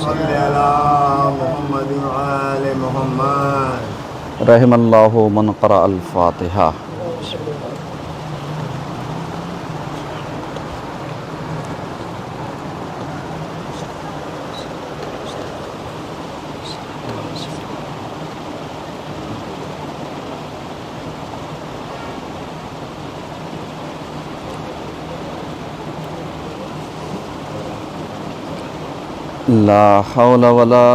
صل على محمد وآل محمد. رحم اللہ من قرأ الفاتحہ. لا حول ولا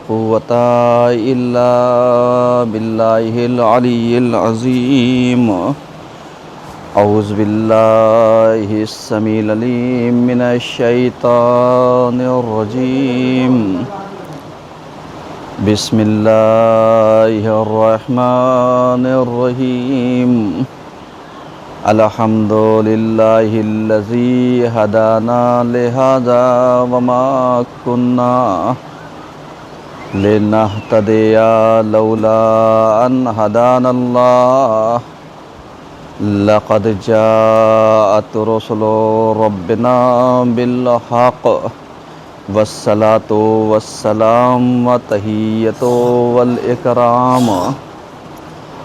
قوة إلا بالله العلي العظيم. أعوذ بالله السميع العليم من الشيطان الرجيم. بسم الله الرحمن الرحيم. الحمد لله الذي هدانا لهذا وما كنا لنهتدي لولا أن هدانا الله. لقد جاءت رسل ربنا بالحق والصلاة والسلام والتحية والإكرام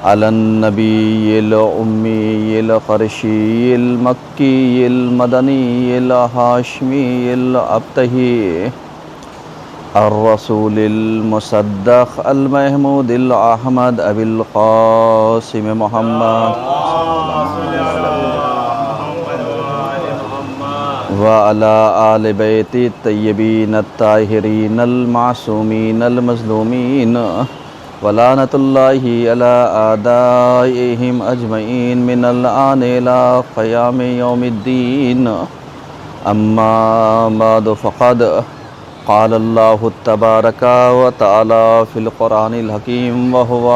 على النبي الأمي القرشي المكي المدني الهاشمي الأبتهي الرسول المصدق المحمود الأحمد أبي القاسم محمد وعلى آل بيت الطيبين الطاهرين المعصومين المظلومين ولعنة الله على أعدائهم أجمعين من الآن إلى قيام يوم الدين. أما بعد فقد قال الله تبارك وتعالى في القرآن الحكيم وهو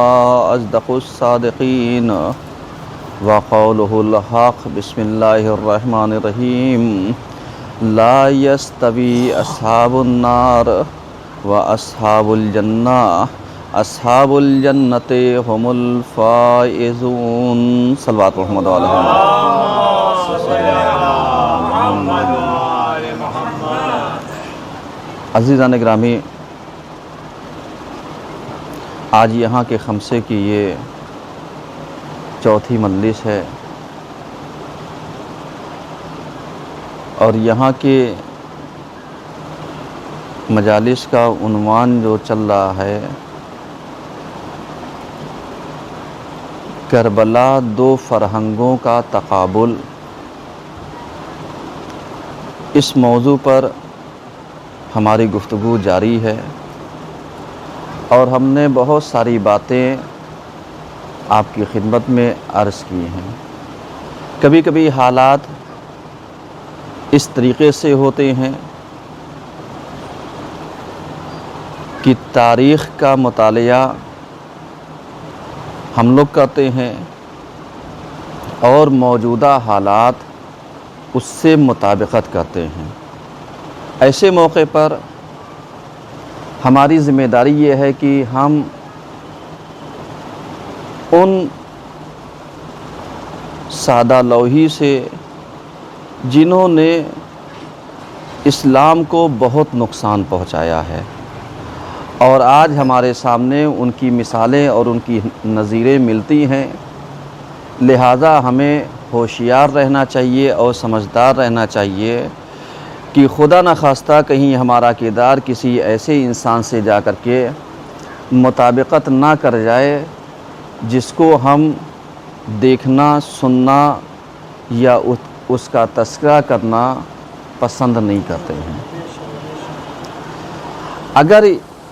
أصدق الصادقين وقوله الحق. بسم الله الرحمن الرحيم. لا يستوي أصحاب النار وأصحاب الجنة. اصحاب الجنت هم الفائزون. صلوات محمد علیہ عزیزان گرامی، آج یہاں کے خمسے کی یہ چوتھی مجلس ہے اور یہاں کے مجالس کا عنوان جو چل رہا ہے کربلا دو فرہنگوں کا تقابل. اس موضوع پر ہماری گفتگو جاری ہے اور ہم نے بہت ساری باتیں آپ کی خدمت میں عرض کی ہیں. کبھی کبھی حالات اس طریقے سے ہوتے ہیں کہ تاریخ کا مطالعہ ہم لوگ کرتے ہیں اور موجودہ حالات اس سے مطابقت کرتے ہیں. ایسے موقع پر ہماری ذمہ داری یہ ہے کہ ہم ان سادہ لوحی سے جنہوں نے اسلام کو بہت نقصان پہنچایا ہے اور آج ہمارے سامنے ان کی مثالیں اور ان کی نظیریں ملتی ہیں، لہٰذا ہمیں ہوشیار رہنا چاہیے اور سمجھدار رہنا چاہیے کہ خدا نخواستہ کہیں ہمارا کردار کسی ایسے انسان سے جا کر کے مطابقت نہ کر جائے جس کو ہم دیکھنا، سننا یا اس کا تذکرہ کرنا پسند نہیں کرتے ہیں. اگر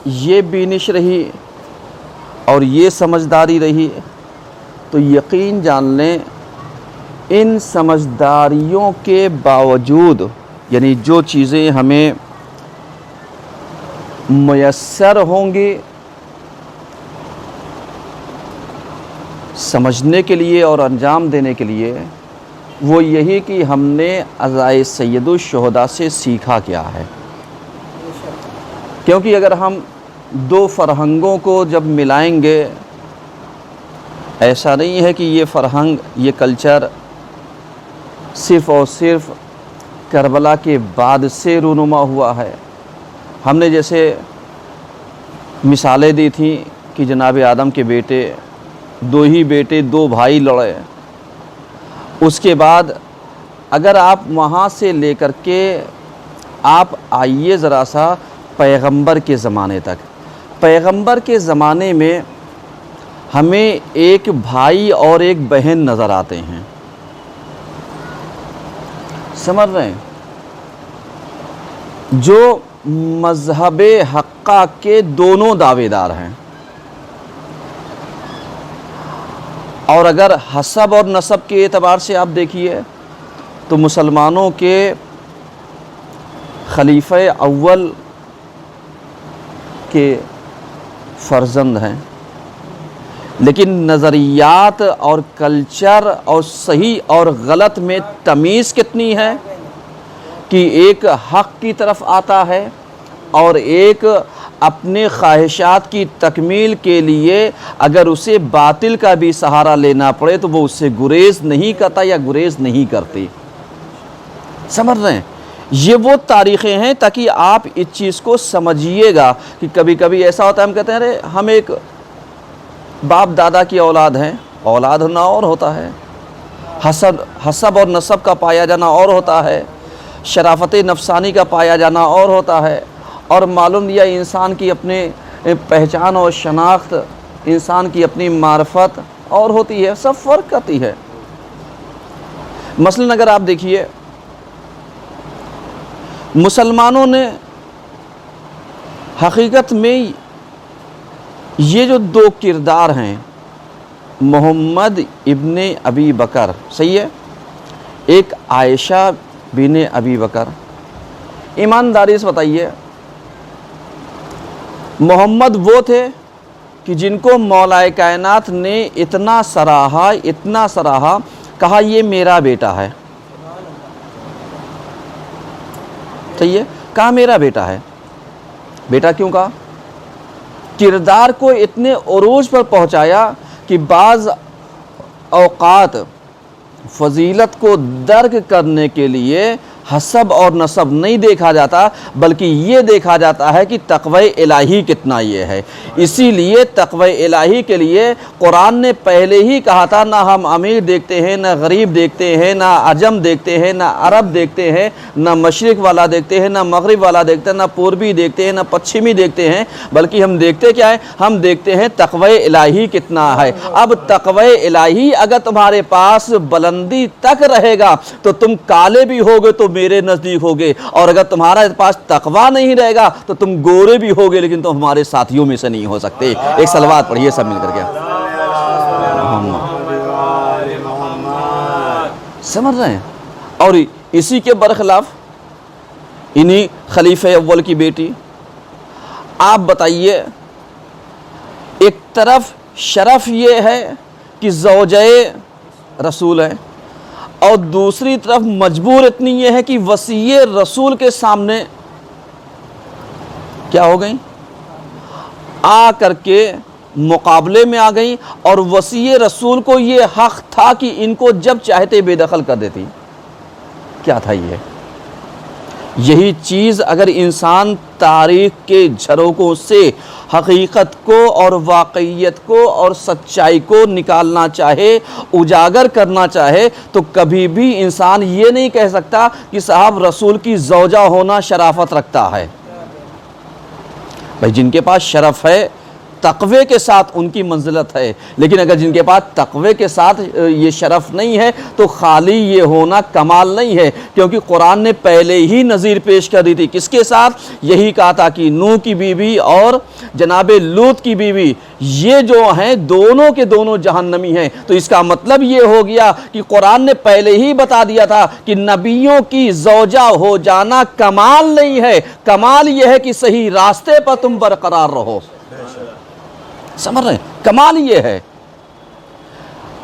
یہ بینش رہی اور یہ سمجھداری رہی تو یقین جان لیں ان سمجھداریوں کے باوجود، یعنی جو چیزیں ہمیں میسر ہوں گی سمجھنے کے لیے اور انجام دینے کے لیے، وہ یہی کہ ہم نے عزائے سید الشہداء سے سیکھا کیا ہے. کیونکہ اگر ہم دو فرہنگوں کو جب ملائیں گے، ایسا نہیں ہے کہ یہ فرہنگ، یہ کلچر صرف اور صرف کربلا کے بعد سے رونما ہوا ہے. ہم نے جیسے مثالیں دی تھیں کہ جناب آدم کے بیٹے، 2 ہی بیٹے 2 بھائی لڑے، اس کے بعد اگر آپ وہاں سے لے کر کے آپ آئیے ذرا سا پیغمبر کے زمانے تک. پیغمبر کے زمانے میں ہمیں ایک بھائی اور ایک بہن نظر آتے ہیں. سمجھ رہے ہیں؟ جو مذہب حقہ کے دونوں دعوے دار ہیں. اور اگر حسب اور نسب کے اعتبار سے آپ دیکھیے تو مسلمانوں کے خلیفہ اول کے فرزند ہیں، لیکن نظریات اور کلچر اور صحیح اور غلط میں تمیز کتنی ہے کہ ایک حق کی طرف آتا ہے اور ایک اپنے خواہشات کی تکمیل کے لیے اگر اسے باطل کا بھی سہارا لینا پڑے تو وہ اس سے گریز نہیں کرتا یا گریز نہیں کرتی. سمجھ رہے ہیں؟ یہ وہ تاریخیں ہیں تاکہ آپ اس چیز کو سمجھیے گا کہ کبھی کبھی ایسا ہوتا ہے ہم کہتے ہیں ارے ہم ایک باپ دادا کی اولاد ہیں. اولاد ہونا اور ہوتا ہے، حسب اور نسب کا پایا جانا اور ہوتا ہے، شرافت نفسانی کا پایا جانا اور ہوتا ہے، اور معلوم یا انسان کی اپنے پہچان اور شناخت، انسان کی اپنی معرفت اور ہوتی ہے، سب فرق کرتی ہے. مثلاً اگر آپ دیکھیے مسلمانوں نے حقیقت میں یہ جو 2 کردار ہیں، محمد ابن ابی بکر، صحیح ہے، ایک عائشہ بن ابی بکر، ایمانداری سے بتائیے محمد وہ تھے کہ جن کو مولا کائنات نے اتنا سراہا، کہا یہ میرا بیٹا ہے. صحیح ہے، کہا میرا بیٹا ہے. بیٹا کیوں کہا؟ کردار کو اتنے عروج پر پہنچایا کہ بعض اوقات فضیلت کو درک کرنے کے لیے حسب اور نسب نہیں دیکھا جاتا بلکہ یہ دیکھا جاتا ہے کہ تقوی الہی کتنا یہ ہے. اسی لیے تقوی الہی کے لیے قرآن نے پہلے ہی کہا تھا نہ ہم امیر دیکھتے ہیں، نہ غریب دیکھتے ہیں، نہ عجم دیکھتے ہیں، نہ عرب دیکھتے ہیں، نہ مشرق والا دیکھتے ہیں، نہ مغرب والا دیکھتے ہیں، نہ پوربی دیکھتے ہیں، نہ پچھمی دیکھتے ہیں، بلکہ ہم دیکھتے کیا ہے؟ ہم دیکھتے ہیں تقوی الہی کتنا ہے. اب تقوی الہی اگر تمہارے پاس بلندی تک رہے گا تو تم کالے بھی ہوگے تو میرے نزدیک ہوگے، اور اگر تمہارے پاس تقوی نہیں رہے گا تو تم گورے بھی ہوگے لیکن تم ہمارے ساتھیوں میں سے نہیں ہو سکتے. ایک صلوات پڑھیے سب مل کر کے. سمجھ رہے ہیں؟ اور اسی کے برخلاف انہی خلیفہ اول کی بیٹی، آپ بتائیے ایک طرف شرف یہ ہے کہ زوجہ رسول ہے اور دوسری طرف مجبور اتنی یہ ہے کہ وصی رسول کے سامنے کیا ہو گئیں؟ آ کر کے مقابلے میں آ گئیں، اور وصی رسول کو یہ حق تھا کہ ان کو جب چاہتے بے دخل کر دیتی. کیا تھا یہ؟ یہی چیز اگر انسان تاریخ کے جھروکوں سے حقیقت کو اور واقعیت کو اور سچائی کو نکالنا چاہے، اجاگر کرنا چاہے، تو کبھی بھی انسان یہ نہیں کہہ سکتا کہ صاحب رسول کی زوجہ ہونا شرافت رکھتا ہے. بھائی جن کے پاس شرف ہے تقوی کے ساتھ ان کی منزلت ہے، لیکن اگر جن کے پاس تقوی کے ساتھ یہ شرف نہیں ہے تو خالی یہ ہونا کمال نہیں ہے. کیونکہ قرآن نے پہلے ہی نظیر پیش کر دی تھی، کس کے ساتھ؟ یہی کہا تھا کہ نوح کی بیوی اور جناب لوط کی بیوی یہ جو ہیں دونوں کے دونوں جہنمی ہیں. تو اس کا مطلب یہ ہو گیا کہ قرآن نے پہلے ہی بتا دیا تھا کہ نبیوں کی زوجہ ہو جانا کمال نہیں ہے، کمال یہ ہے کہ صحیح راستے پر تم برقرار رہو. سمجھ رہے ہیں؟ کمال یہ ہے.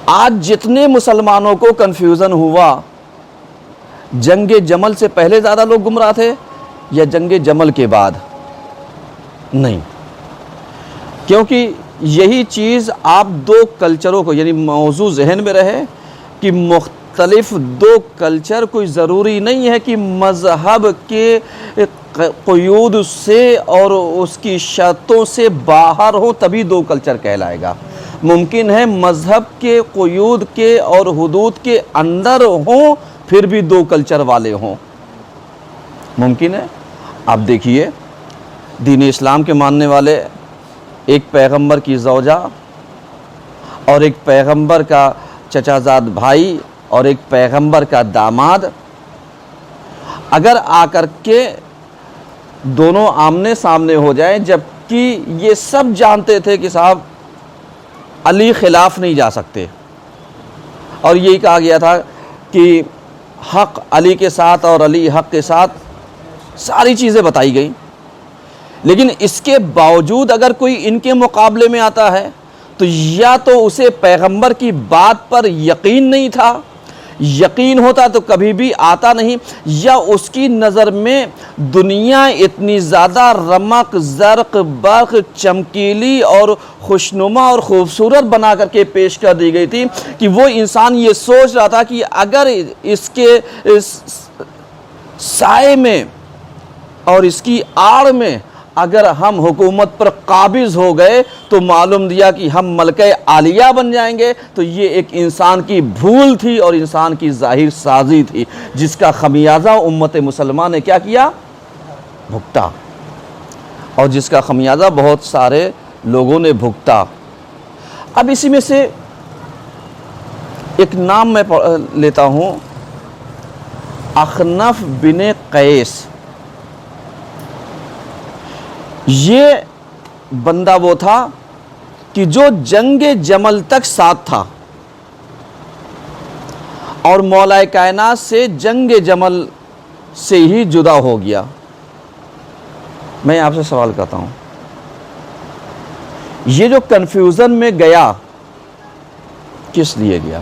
آج جتنے مسلمانوں کو کنفیوژن ہوا، جنگ جمل سے پہلے زیادہ لوگ گمراہ تھے یا جنگ جمل کے بعد؟ نہیں، کیونکہ یہی چیز آپ 2 کلچروں کو، یعنی موضوع ذہن میں رہے کہ مختلف 2 کلچر، کوئی ضروری نہیں ہے کہ مذہب کے قیود سے اور اس کی شرطوں سے باہر ہو تبھی دو کلچر کہلائے گا۔ ممکن ہے مذہب کے قیود کے اور حدود کے اندر ہوں پھر بھی دو کلچر والے ہوں، ممکن ہے۔ آپ دیکھیے دین اسلام کے ماننے والے ایک پیغمبر کی زوجہ اور ایک پیغمبر کا چچا زاد بھائی اور ایک پیغمبر کا داماد اگر آ کر کے دونوں آمنے سامنے ہو جائیں، جبکہ یہ سب جانتے تھے کہ صاحب علی خلاف نہیں جا سکتے، اور یہی کہا گیا تھا کہ حق علی کے ساتھ اور علی حق کے ساتھ، ساری چیزیں بتائی گئیں، لیکن اس کے باوجود اگر کوئی ان کے مقابلے میں آتا ہے تو یا تو اسے پیغمبر کی بات پر یقین نہیں تھا، یقین ہوتا تو کبھی بھی آتا نہیں، یا اس کی نظر میں دنیا اتنی زیادہ رمق زرق برق چمکیلی اور خوشنما اور خوبصورت بنا کر کے پیش کر دی گئی تھی کہ وہ انسان یہ سوچ رہا تھا کہ اگر اس کے سائے میں اور اس کی آڑ میں اگر ہم حکومت پر قابض ہو گئے تو معلوم دیا کہ ہم ملکہ عالیہ بن جائیں گے۔ تو یہ ایک انسان کی بھول تھی اور انسان کی ظاہر سازی تھی، جس کا خمیازہ امت مسلمہ نے کیا کیا؟ بھگتا، اور جس کا خمیازہ بہت سارے لوگوں نے بھگتا۔ اب اسی میں سے ایک نام میں لیتا ہوں، اخنف بن قیس۔ یہ بندہ وہ تھا کہ جو جنگ جمل تک ساتھ تھا اور مولا کائنات سے جنگ جمل سے ہی جدا ہو گیا۔ میں آپ سے سوال کرتا ہوں، یہ جو کنفیوژن میں گیا کس لیے گیا؟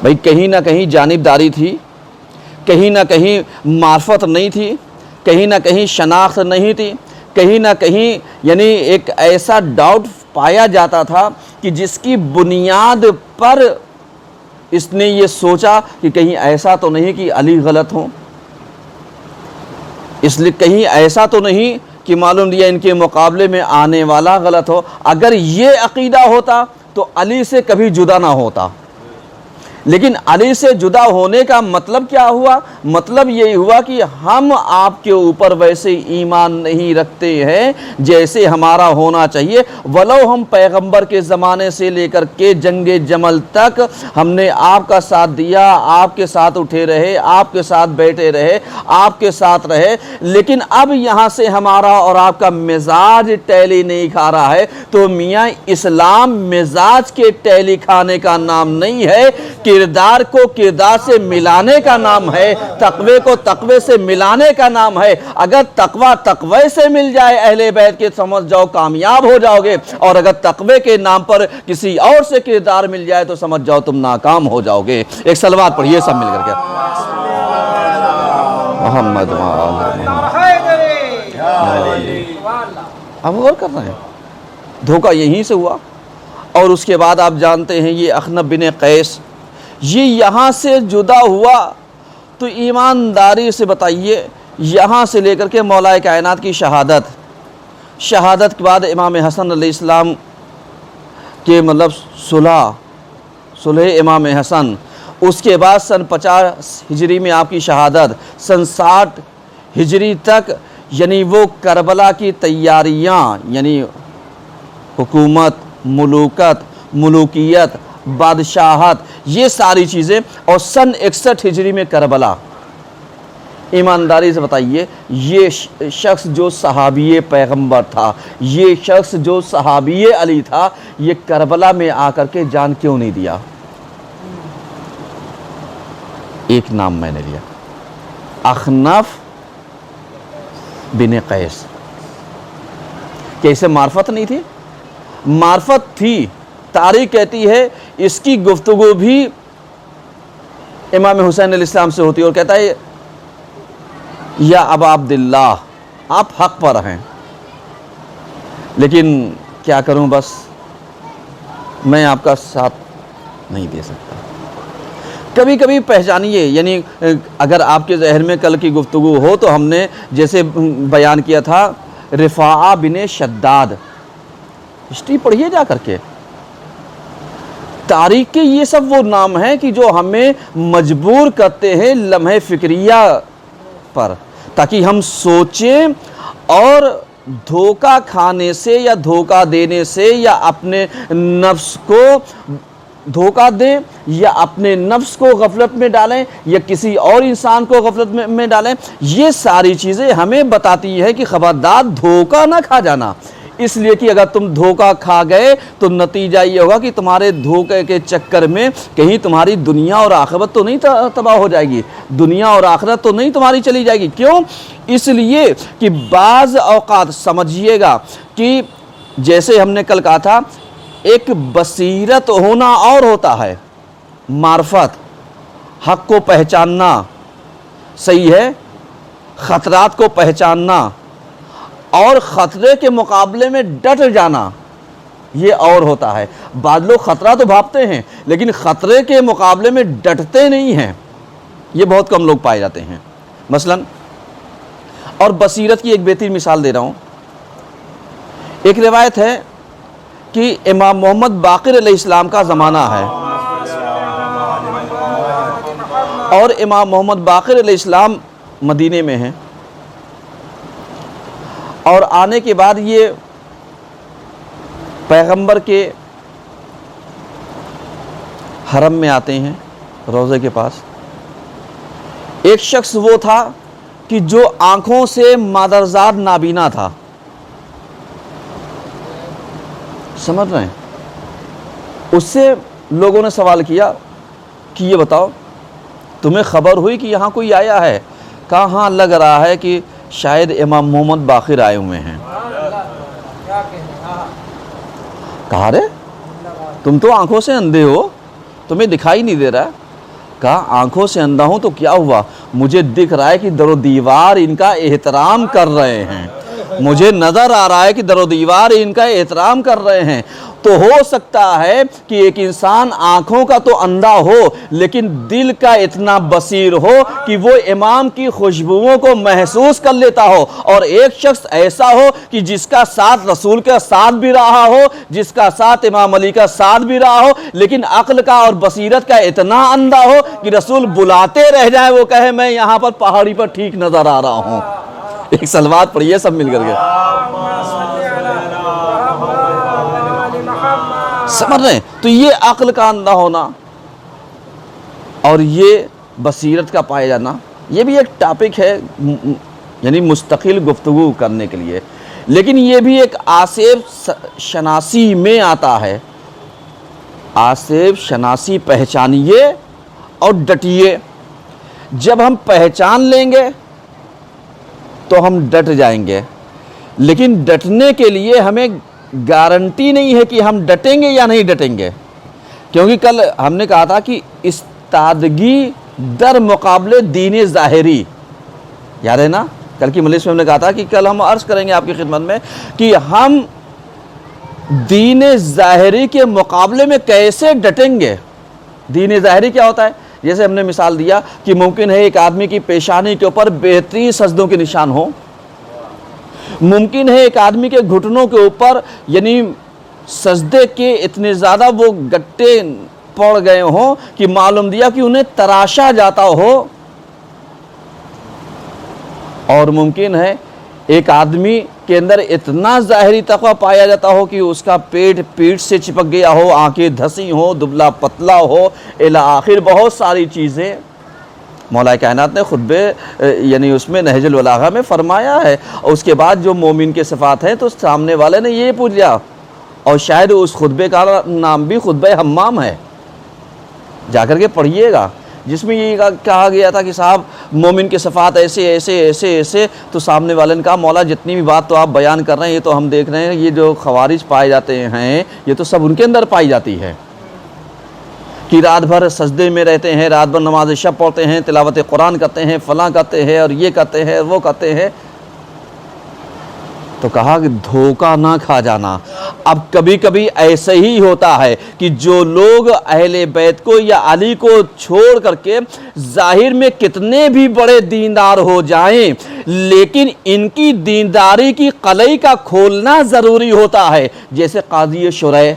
بھئی کہیں نہ کہیں جانبداری تھی، کہیں نہ کہیں معرفت نہیں تھی، کہیں نہ کہیں شناخت نہیں تھی، کہیں نہ کہیں یعنی ایک ایسا ڈاؤٹ پایا جاتا تھا کہ جس کی بنیاد پر اس نے یہ سوچا کہ کہیں ایسا تو نہیں کہ علی غلط ہوں، اس لیے کہیں ایسا تو نہیں کہ معلوم دیا ان کے مقابلے میں آنے والا غلط ہو۔ اگر یہ عقیدہ ہوتا تو علی سے کبھی جدا نہ ہوتا، لیکن علی سے جدا ہونے کا مطلب کیا ہوا؟ مطلب یہی ہوا کہ ہم آپ کے اوپر ویسے ایمان نہیں رکھتے ہیں جیسے ہمارا ہونا چاہیے، ولو ہم پیغمبر کے زمانے سے لے کر کے جنگ جمل تک ہم نے آپ کا ساتھ دیا، آپ کے ساتھ اٹھے رہے، آپ کے ساتھ بیٹھے رہے، آپ کے ساتھ رہے، لیکن اب یہاں سے ہمارا اور آپ کا مزاج ٹیلی نہیں کھا رہا ہے۔ تو میاں اسلام مزاج کے ٹیلی کھانے کا نام نہیں ہے، کردار کو کردار سے ملانے کا نام ہے، تقوی کو تقوی سے ملانے کا نام ہے۔ اگر تقوی تقوی سے مل جائے اہل بیت کے، سمجھ جاؤ کامیاب ہو جاؤ گے، اور اگر تقوی کے نام پر کسی اور سے کردار مل جائے تو سمجھ جاؤ تم ناکام ہو جاؤ گے۔ ایک صلوات پڑھیے سب مل کر کے، محمد اب غور کر رہے ہیں، دھوکہ یہیں سے ہوا۔ اور اس کے بعد آپ جانتے ہیں یہ اخنف بن قیس یہ یہاں سے جدا ہوا، تو ایمانداری سے بتائیے یہاں سے لے کر کے مولا کائنات کی شہادت کے بعد امام حسن علیہ السلام کے مطلب صلح امام حسن، اس کے بعد سن 50 ہجری میں آپ کی شہادت، سن 60 ہجری تک یعنی وہ کربلا کی تیاریاں، یعنی حکومت، ملوکیت، بادشاہت، یہ ساری چیزیں، اور سن 61 ہجری میں کربلا۔ ایمانداری سے بتائیے یہ شخص جو صحابی پیغمبر تھا، یہ شخص جو صحابی علی تھا، یہ کربلا میں آ کر کے جان کیوں نہیں دیا؟ ایک نام میں نے لیا، اخنف بن قیس۔ کیسے معرفت نہیں تھی؟ معرفت تھی، تاریخ کہتی ہے اس کی گفتگو بھی امام حسین علیہ السلام سے ہوتی ہے، اور کہتا ہے یا ابا عبداللہ آپ حق پر ہیں، لیکن کیا کروں، بس میں آپ کا ساتھ نہیں دے سکتا۔ کبھی کبھی پہچانیے، یعنی اگر آپ کے ذہن میں کل کی گفتگو ہو تو ہم نے جیسے بیان کیا تھا رفاعہ بن شداد، ہسٹری پڑھیے جا کر کے، تاریخ کے یہ سب وہ نام ہیں کہ جو ہمیں مجبور کرتے ہیں لمحے فکریہ پر، تاکہ ہم سوچیں اور دھوکہ کھانے سے یا دھوکہ دینے سے یا اپنے نفس کو دھوکہ دیں یا اپنے نفس کو غفلت میں ڈالیں یا کسی اور انسان کو غفلت میں ڈالیں، یہ ساری چیزیں ہمیں بتاتی ہے کہ خبردار دھوکہ نہ کھا جانا، اس لیے کہ اگر تم دھوکہ کھا گئے تو نتیجہ یہ ہوگا کہ تمہارے دھوکے کے چکر میں کہیں تمہاری دنیا اور آخرت تو نہیں تباہ ہو جائے گی، دنیا اور آخرت تو نہیں تمہاری چلی جائے گی۔ کیوں؟ اس لیے کہ بعض اوقات سمجھیے گا کہ جیسے ہم نے کل کہا تھا ایک بصیرت ہونا اور ہوتا ہے، معرفت، حق کو پہچاننا، صحیح ہے، خطرات کو پہچاننا اور خطرے کے مقابلے میں ڈٹ جانا، یہ اور ہوتا ہے۔ بعض لوگ خطرہ تو بھاپتے ہیں لیکن خطرے کے مقابلے میں ڈٹتے نہیں ہیں، یہ بہت کم لوگ پائے جاتے ہیں۔ مثلا اور بصیرت کی ایک بہترین مثال دے رہا ہوں، ایک روایت ہے کہ امام محمد باقر علیہ السلام کا زمانہ ہے اور امام محمد باقر علیہ السلام مدینے میں ہیں، اور آنے کے بعد یہ پیغمبر کے حرم میں آتے ہیں، روضے کے پاس۔ ایک شخص وہ تھا کہ جو آنکھوں سے مادرزاد نابینا تھا، سمجھ رہے ہیں؟ اس سے لوگوں نے سوال کیا کہ یہ بتاؤ تمہیں خبر ہوئی کہ یہاں کوئی آیا ہے؟ کہا ہاں لگ رہا ہے کہ شاید امام محمد باقر آئے ہوئے ہیں۔ کہا رے تم تو آنکھوں سے اندھے ہو، تمہیں دکھائی نہیں دے رہا؟ کہا آنکھوں سے اندھا ہوں تو کیا ہوا، مجھے دکھ رہا ہے کہ در و دیوار ان کا احترام کر رہے ہیں، مجھے نظر آ رہا ہے کہ در و دیوار ان کا احترام کر رہے ہیں۔ تو ہو سکتا ہے کہ ایک انسان آنکھوں کا تو اندھا ہو لیکن دل کا اتنا بصیر ہو کہ وہ امام کی خوشبوؤں کو محسوس کر لیتا ہو، اور ایک شخص ایسا ہو کہ جس کا ساتھ رسول کا ساتھ بھی رہا ہو، جس کا ساتھ امام علی کا ساتھ بھی رہا ہو، لیکن عقل کا اور بصیرت کا اتنا اندھا ہو کہ رسول بلاتے رہ جائیں وہ کہے میں یہاں پر پہاڑی پر ٹھیک نظر آ رہا ہوں۔ ایک صلوات پڑھیے سب مل کر کے، سمجھ رہے ہیں؟ تو یہ عقل کا اندھا ہونا اور یہ بصیرت کا پائے جانا، یہ بھی ایک ٹاپک ہے یعنی مستقل گفتگو کرنے کے لیے، لیکن یہ بھی ایک آصف شناسی میں آتا ہے۔ آصف شناسی پہچانیے اور ڈٹیے، جب ہم پہچان لیں گے تو ہم ڈٹ جائیں گے، لیکن ڈٹنے کے لیے ہمیں گارنٹی نہیں ہے کہ ہم ڈٹیں گے یا نہیں ڈٹیں گے، کیونکہ کل ہم نے کہا تھا کہ استادگی در مقابلے دین ظاہری، یاد ہے نا؟ کل کی مجلس میں ہم نے کہا تھا کہ کل ہم عرض کریں گے آپ کی خدمت میں کہ ہم دین ظاہری کے مقابلے میں کیسے ڈٹیں گے۔ دین ظاہری کیا ہوتا ہے؟ جیسے ہم نے مثال دیا کہ ممکن ہے ایک آدمی کی پیشانی کے اوپر بہترین سجدوں کے نشان ہوں، ممکن ہے ایک آدمی کے گھٹنوں کے اوپر یعنی سجدے کے اتنے زیادہ وہ گٹے پڑ گئے ہوں کہ معلوم دیا کہ انہیں تراشا جاتا ہو، اور ممکن ہے ایک آدمی کے اندر اتنا ظاہری تقوی پایا جاتا ہو کہ اس کا پیٹ سے چپک گیا ہو، آنکھیں دھسی ہوں، دبلا پتلا ہو، الی آخر بہت ساری چیزیں مولا کائنات نے خطبے یعنی اس میں نہج البلاغہ میں فرمایا ہے۔ اور اس کے بعد جو مومن کے صفات ہیں تو سامنے والے نے یہ پوچھ لیا، اور شاید اس خطبے کا نام بھی خطبہ حمام ہے، جا کر کے پڑھیے گا، جس میں یہ کہا گیا تھا کہ صاحب مومن کے صفات ایسے ایسے ایسے ایسے، تو سامنے والے نے کہا مولا جتنی بھی بات تو آپ بیان کر رہے ہیں یہ تو ہم دیکھ رہے ہیں، یہ جو خوارج پائے جاتے ہیں یہ تو سب ان کے اندر پائی جاتی ہے کہ رات بھر سجدے میں رہتے ہیں، رات بھر نماز شب پڑھتے ہیں، تلاوت قرآن کرتے ہیں، فلاں کرتے ہیں اور یہ کرتے ہیں وہ کرتے ہیں۔ تو کہا کہ دھوکہ نہ کھا جانا، اب کبھی کبھی ایسا ہی ہوتا ہے کہ جو لوگ اہل بیت کو یا علی کو چھوڑ کر کے ظاہر میں کتنے بھی بڑے دیندار ہو جائیں، لیکن ان کی دینداری کی قلعی کا کھولنا ضروری ہوتا ہے. جیسے قاضی شریح،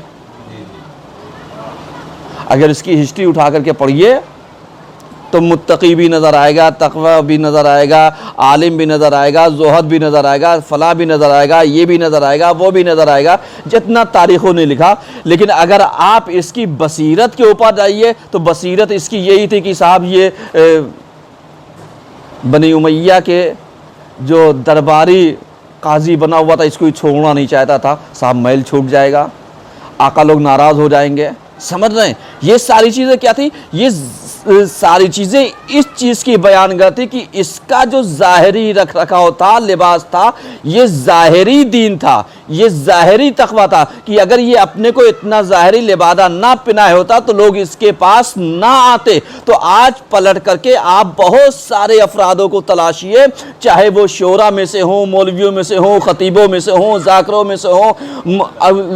اگر اس کی ہسٹری اٹھا کر کے پڑھیے تو متقی بھی نظر آئے گا، تقوی بھی نظر آئے گا، عالم بھی نظر آئے گا، زہد بھی نظر آئے گا، فلاں بھی نظر آئے گا، یہ بھی نظر آئے گا، وہ بھی نظر آئے گا، جتنا تاریخوں نے لکھا. لیکن اگر آپ اس کی بصیرت کے اوپر جائیے تو بصیرت اس کی یہی تھی کہ صاحب یہ بنی امیہ کے جو درباری قاضی بنا ہوا تھا اس کو چھوڑنا نہیں چاہتا تھا، صاحب محل چھوٹ جائے گا، آقا لوگ ناراض ہو جائیں گے. سمجھ رہے ہیں؟ یہ ساری چیزیں کیا تھی؟ یہ ساری چیزیں اس چیز کی بیان کرتی کہ اس کا جو ظاہری رکھ رکھاؤ تھا، لباس تھا، یہ ظاہری دین تھا، یہ ظاہری تقویٰ تھا کہ اگر یہ اپنے کو اتنا ظاہری لبادہ نہ پہنائے ہوتا تو لوگ اس کے پاس نہ آتے. تو آج پلٹ کر کے آپ بہت سارے افرادوں کو تلاشیے، چاہے وہ شورا میں سے ہوں، مولویوں میں سے ہوں، خطیبوں میں سے ہوں، ذاکروں میں سے ہوں،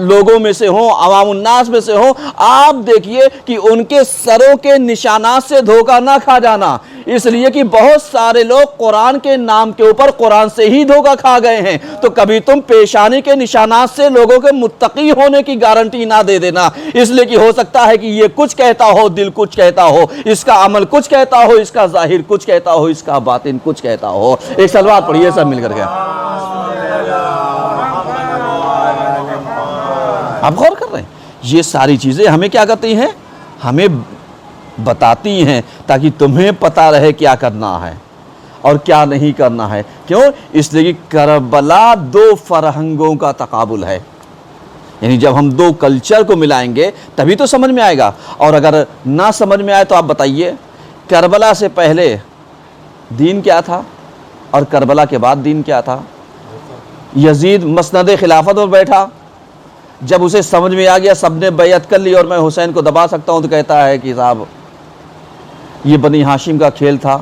لوگوں میں سے ہوں، عوام الناس میں سے ہوں، آپ دیکھیے کہ ان کے سروں کے نشانات سے دھوکہ نہ کھا جانا. اس لیے کہ بہت سارے لوگ قرآن کے نام کے اوپر قرآن سے ہی دھوکہ کھا گئے ہیں. تو کبھی تم پیشانی کے نشانات سے لوگوں کے متقی ہونے کی گارنٹی نہ دے دینا، اس لیے کہ ہو سکتا ہے کہ یہ کچھ کہتا ہو، دل کچھ کہتا ہو، اس کا عمل کچھ کہتا ہو، اس کا ظاہر کچھ کہتا ہو، اس کا باطن کچھ کہتا ہو. ایک صلوات پڑھیے سب مل کر کے. آپ غور کر رہے ہیں؟ یہ ساری چیزیں ہمیں کیا کرتی ہیں؟ ہمیں بتاتی ہیں تاکہ تمہیں پتہ رہے کیا کرنا ہے اور کیا نہیں کرنا ہے. کیوں؟ اس لیے کہ کربلا دو فرہنگوں کا تقابل ہے. یعنی جب ہم دو کلچر کو ملائیں گے تبھی تو سمجھ میں آئے گا. اور اگر نہ سمجھ میں آئے تو آپ بتائیے کربلا سے پہلے دین کیا تھا اور کربلا کے بعد دین کیا تھا؟ یزید مسند خلافت پر بیٹھا، جب اسے سمجھ میں آ گیا سب نے بیعت کر لی اور میں حسین کو دبا سکتا ہوں، تو کہتا ہے کہ صاحب یہ بنی ہاشم کا کھیل تھا،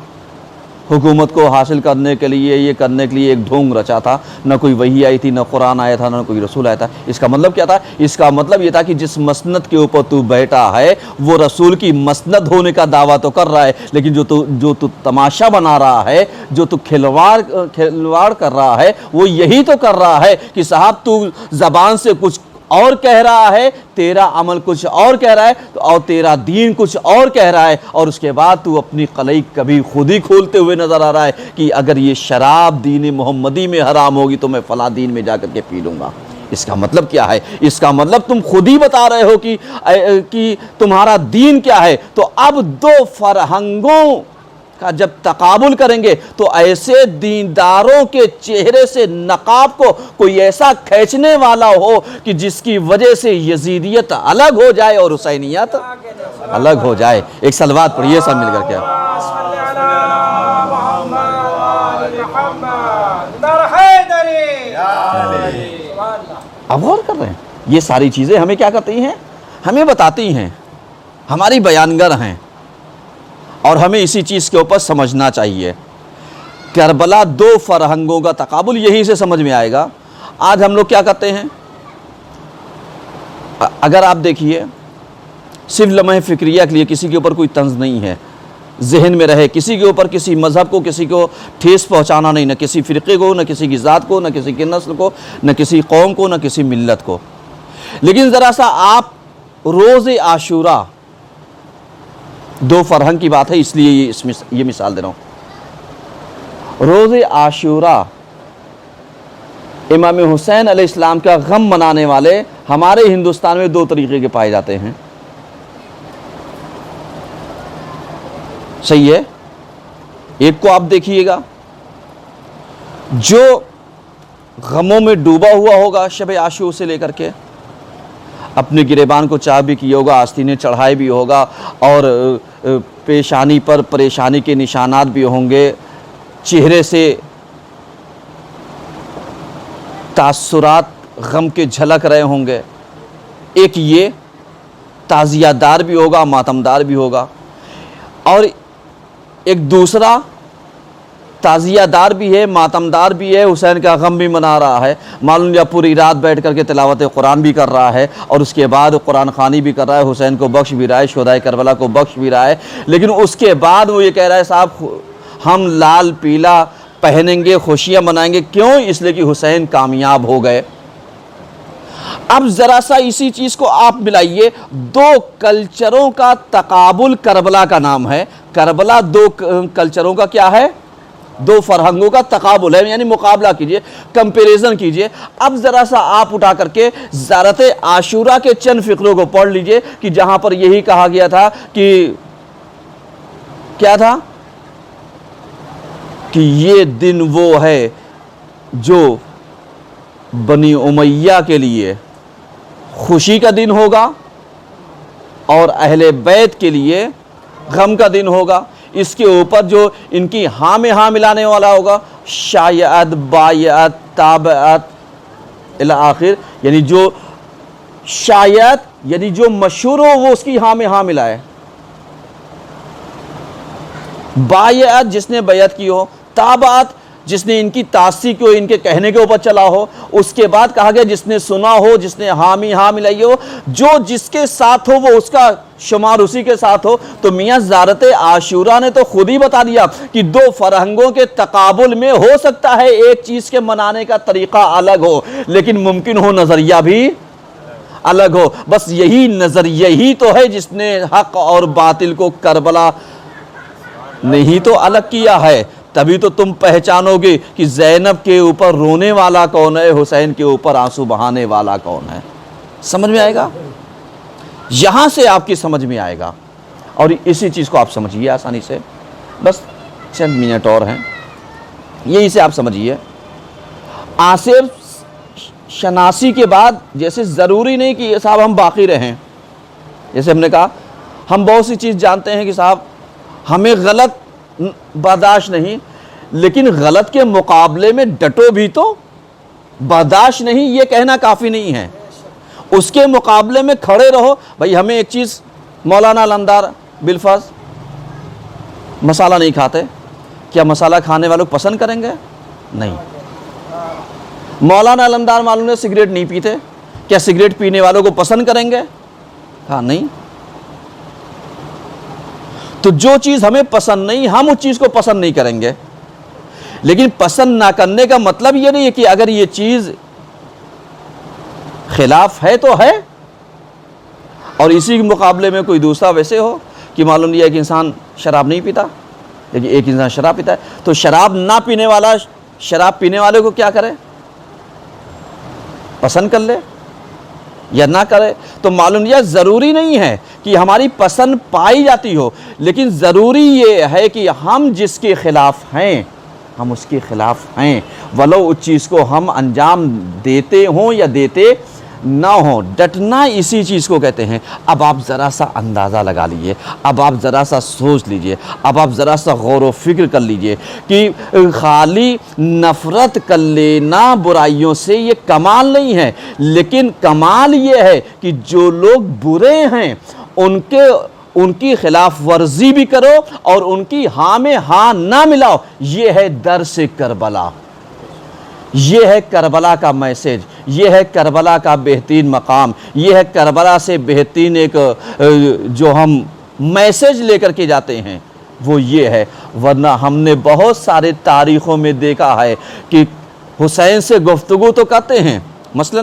حکومت کو حاصل کرنے کے لیے، یہ کرنے کے لیے ایک ڈھونگ رچا تھا، نہ کوئی وحی آئی تھی، نہ قرآن آیا تھا، نہ کوئی رسول آیا تھا. اس کا مطلب کیا تھا؟ اس کا مطلب یہ تھا کہ جس مسند کے اوپر تو بیٹھا ہے وہ رسول کی مسند ہونے کا دعویٰ تو کر رہا ہے، لیکن جو تو تماشا بنا رہا ہے، جو تو کھلواڑ کر رہا ہے، وہ یہی تو کر رہا ہے کہ صاحب تو زبان سے کچھ اور کہہ رہا ہے، تیرا عمل کچھ اور کہہ رہا ہے، اور تیرا دین کچھ اور کہہ رہا ہے، اور اس کے بعد تو اپنی قلعی کبھی خود ہی کھولتے ہوئے نظر آ رہا ہے کہ اگر یہ شراب دین محمدی میں حرام ہوگی تو میں فلاں دین میں جا کر کے پی لوں گا. اس کا مطلب کیا ہے؟ اس کا مطلب تم خود ہی بتا رہے ہو کہ تمہارا دین کیا ہے. تو اب دو فرہنگوں کا جب تقابل کریں گے تو ایسے دینداروں کے چہرے سے نقاب کو کوئی ایسا کھینچنے والا ہو کہ جس کی وجہ سے یزیدیت الگ ہو جائے اور حسینیت الگ ہو جائے. ایک صلوات پڑھیے سب مل کر کے. اب غور کر رہے ہیں؟ یہ ساری چیزیں ہمیں کیا کرتی ہیں؟ ہمیں بتاتی ہیں، ہماری بیانگر ہیں، اور ہمیں اسی چیز کے اوپر سمجھنا چاہیے. کربلا دو فرہنگوں کا تقابل، یہی سے سمجھ میں آئے گا. آج ہم لوگ کیا کرتے ہیں؟ اگر آپ دیکھیے صرف لمحہ فکریہ کے لیے کسی کے اوپر کوئی طنز نہیں ہے، ذہن میں رہے، کسی کے اوپر کسی مذہب کو کسی کو ٹھیس پہنچانا نہیں، نہ کسی فرقے کو، نہ کسی کی ذات کو، نہ کسی کی نسل کو، نہ کسی قوم کو، نہ کسی ملت کو. لیکن ذرا سا آپ روز عاشورہ، دو فرہنگ کی بات ہے اس لیے یہ مثال دے رہا ہوں. روز عاشورہ امام حسین علیہ السلام کا غم منانے والے ہمارے ہندوستان میں دو طریقے کے پائے جاتے ہیں. صحیح ہے؟ ایک کو آپ دیکھیے گا جو غموں میں ڈوبا ہوا ہوگا شب عاشور سے لے کر کے، اپنے گریبان کو چاک بھی کیا ہوگا، آستینیں چڑھائے بھی ہوگا، اور پیشانی پر پریشانی کے نشانات بھی ہوں گے، چہرے سے تاثرات غم کے جھلک رہے ہوں گے. ایک یہ تعزیہ دار بھی ہوگا، ماتم دار بھی ہوگا. اور ایک دوسرا تعزیہ دار بھی ہے، ماتم دار بھی ہے، حسین کا غم بھی منا رہا ہے، معلوم یا پوری رات بیٹھ کر کے تلاوت قرآن بھی کر رہا ہے، اور اس کے بعد قرآن خوانی بھی کر رہا ہے، حسین کو بخش بھی رہا ہے، شہدائے کربلا کو بخش بھی رہا ہے، لیکن اس کے بعد وہ یہ کہہ رہا ہے صاحب ہم لال پیلا پہنیں گے، خوشیاں منائیں گے، کیوں؟ اس لیے کہ حسین کامیاب ہو گئے۔ اب ذرا سا اسی چیز کو آپ ملائیے، دو کلچروں کا تقابل کربلا کا نام ہے۔ کربلا دو کلچروں کا کیا ہے؟ دو فرہنگوں کا تقابل ہے، یعنی مقابلہ کیجئے، کمپیریزن کیجئے۔ اب ذرا سا آپ اٹھا کر کے زیارت عاشورہ کے چند فقروں کو پڑھ لیجئے کہ جہاں پر یہی کہا گیا تھا کہ کیا تھا کہ یہ دن وہ ہے جو بنی امیہ کے لیے خوشی کا دن ہوگا اور اہل بیت کے لیے غم کا دن ہوگا۔ اس کے اوپر جو ان کی ہاں میں ہاں ملانے والا ہوگا، شایعت، بایعت، تابعت الی آخر، یعنی جو شایعت یعنی جو مشہور ہو وہ اس کی ہاں میں ہاں ملائے، بایعت جس نے بیعت کی ہو، تابعت جس نے ان کی تاثیر کو ان کے کہنے کے اوپر چلا ہو۔ اس کے بعد کہا گیا جس نے سنا ہو، جس نے حامی ہاں ملائی ہو، جو جس کے ساتھ ہو وہ اس کا شمار اسی کے ساتھ ہو۔ تو میاں زیارت عاشورہ نے تو خود ہی بتا دیا کہ دو فرہنگوں کے تقابل میں ہو سکتا ہے ایک چیز کے منانے کا طریقہ الگ ہو، لیکن ممکن ہو نظریہ بھی الگ ہو۔ بس یہی نظریہ ہی تو ہے جس نے حق اور باطل کو کربلا نہیں تو الگ کیا ہے۔ تبھی تو تم پہچانو گے کہ زینب کے اوپر رونے والا کون ہے، حسین کے اوپر آنسو بہانے والا کون ہے۔ سمجھ میں آئے گا؟ یہاں سے آپ کی سمجھ میں آئے گا، اور اسی چیز کو آپ سمجھیے آسانی سے۔ بس چند منٹ اور ہیں، یہی سے آپ سمجھیے۔ آصف شناسی کے بعد جیسے ضروری نہیں کہ صاحب ہم باقی رہیں، جیسے ہم نے کہا ہم بہت سی چیز جانتے ہیں کہ صاحب ہمیں غلط برداشت نہیں، لیکن غلط کے مقابلے میں ڈٹو بھی تو، برداشت نہیں یہ کہنا کافی نہیں ہے، اس کے مقابلے میں کھڑے رہو۔ بھائی ہمیں ایک چیز، مولانا علمدار بالفرض مسالہ نہیں کھاتے، کیا مسالہ کھانے والوں پسند کریں گے؟ نہیں۔ مولانا علمدار معلوم ہے سگریٹ نہیں پیتے، کیا سگریٹ پینے والوں کو پسند کریں گے؟ ہاں نہیں۔ تو جو چیز ہمیں پسند نہیں ہم اس چیز کو پسند نہیں کریں گے، لیکن پسند نہ کرنے کا مطلب یہ نہیں ہے کہ اگر یہ چیز خلاف ہے تو ہے، اور اسی کے مقابلے میں کوئی دوسرا ویسے ہو کہ معلوم نہیں ہے کہ انسان شراب نہیں پیتا لیکن ایک انسان شراب پیتا ہے، تو شراب نہ پینے والا شراب پینے والے کو کیا کرے؟ پسند کر لے یا نہ کرے؟ تو معلوم یہ ضروری نہیں ہے کہ ہماری پسند پائی جاتی ہو، لیکن ضروری یہ ہے کہ ہم جس کے خلاف ہیں ہم اس کے خلاف ہیں، ولو اس چیز کو ہم انجام دیتے ہوں یا دیتے نہ ہوں۔ ڈٹنا اسی چیز کو کہتے ہیں۔ اب آپ ذرا سا اندازہ لگا لیجئے، اب آپ ذرا سا سوچ لیجئے، اب آپ ذرا سا غور و فکر کر لیجئے کہ خالی نفرت کر لینا برائیوں سے یہ کمال نہیں ہے، لیکن کمال یہ ہے کہ جو لوگ برے ہیں ان کی خلاف ورزی بھی کرو اور ان کی ہاں میں ہاں نہ ملاؤ۔ یہ ہے درس کربلا، یہ ہے کربلا کا میسج، یہ ہے کربلا کا بہترین مقام، یہ ہے کربلا سے بہترین ایک جو ہم میسج لے کر کے جاتے ہیں وہ یہ ہے۔ ورنہ ہم نے بہت سارے تاریخوں میں دیکھا ہے کہ حسین سے گفتگو تو کرتے ہیں، مثلا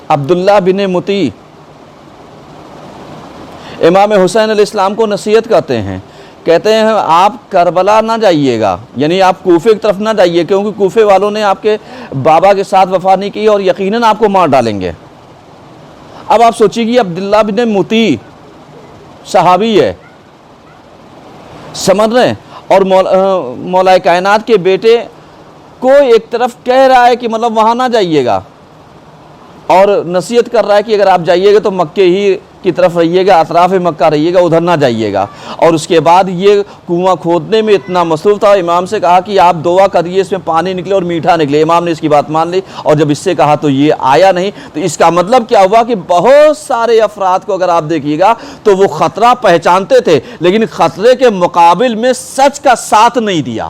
عبداللہ بن مطیع امام حسین علیہ السلام کو نصیحت کرتے ہیں، کہتے ہیں آپ کربلا نہ جائیے گا، یعنی آپ کوفے کی طرف نہ جائیے، کیونکہ کوفے والوں نے آپ کے بابا کے ساتھ وفا نہیں کی اور یقیناً آپ کو مار ڈالیں گے۔ اب آپ سوچیے کہ عبداللہ بن مطیع صحابی ہے، سمجھ رہے ہیں، اور مولا کائنات کے بیٹے کو ایک طرف کہہ رہا ہے کہ مطلب وہاں نہ جائیے گا، اور نصیحت کر رہا ہے کہ اگر آپ جائیے گا تو مکے ہی کی طرف رہیے گا، اطراف مکہ رہیے گا، ادھر نہ جائیے گا۔ اور اس کے بعد یہ کنواں کھودنے میں اتنا مصروف تھا، امام سے کہا کہ آپ دعا کریے اس میں پانی نکلے اور میٹھا نکلے۔ امام نے اس کی بات مان لی، اور جب اس سے کہا تو یہ آیا نہیں۔ تو اس کا مطلب کیا ہوا کہ بہت سارے افراد کو اگر آپ دیکھیے گا تو وہ خطرہ پہچانتے تھے، لیکن خطرے کے مقابل میں سچ کا ساتھ نہیں دیا۔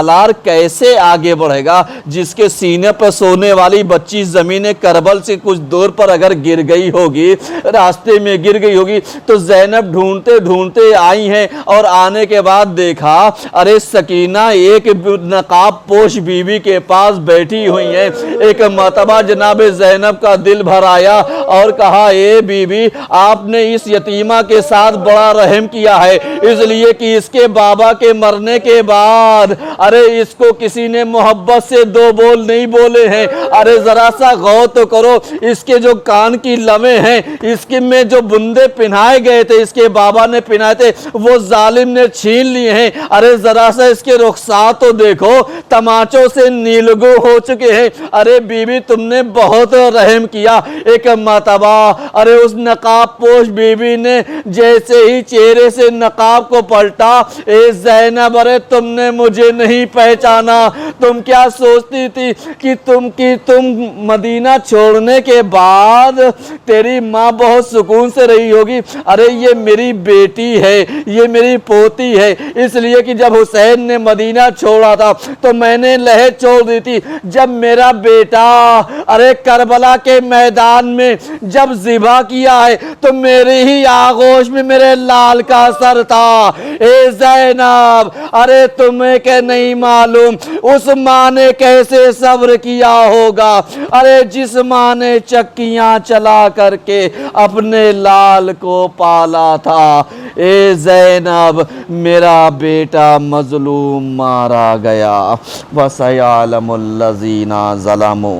سالار کیسے آگے بڑھے گا؟ جس کے سینے پر سونے والی بچی زمین کربل سے کچھ دور پر اگر گر گئی ہوگی، راستے میں گر گئی ہوگی، تو زینب ڈھونڈتے ڈھونڈتے آئی ہیں اور آنے کے بعد دیکھا ارے سکینہ ایک نقاب پوش بیوی کے پاس بیٹھی ہوئی ہیں۔ ایک مرتبہ جناب زینب کا دل بھر آیا اور کہا اے بیوی، آپ نے اس یتیمہ کے ساتھ بڑا رحم کیا ہے، اس لیے کہ اس کے بابا کے مرنے کے بعد ارے اس کو کسی نے محبت سے دو بول نہیں بولے ہیں۔ ارے ذرا سا غور تو کرو، اس کے جو کان کی لویں ہیں، اس کے میں جو بندے پہنائے گئے تھے، اس کے بابا نے پہنائے تھے، وہ ظالم نے چھین لیے ہیں۔ ارے ذرا سا اس کے رخسار تو دیکھو، تماچوں سے نیلگو ہو چکے ہیں۔ ارے بیوی تم نے بہت رحم کیا۔ ایک مرتبہ ارے اس نقاب پوش بیوی نے جیسے ہی چہرے سے نقاب کو پلٹا، اے زینب ارے تم نے مجھے نہیں پہچانا، تم کیا سوچتی تھی کہ تم مدینہ چھوڑنے کے بعد تیری ماں بہت سکون سے رہی ہوگی؟ ارے یہ میری بیٹی ہے، یہ میری پوتی ہے، اس لیے کہ جب حسین نے مدینہ چھوڑا تھا تو میں نے لہر چھوڑ دی تھی۔ جب میرا بیٹا ارے کربلا کے میدان میں جب ذبح کیا ہے تو میری ہی آغوش میں میرے لال کا سر تھا۔ اے زینب ارے تمہیں کہ نہیں معلوم اس ماں نے کیسے صبر کیا ہوگا، ارے جس ماں نے چکیاں چلا کر کے اپنے لال کو پالا تھا۔ اے زینب میرا بیٹا مظلوم مارا گیا، وَسَيَعْلَمُ الَّذِينَ ظَلَمُوا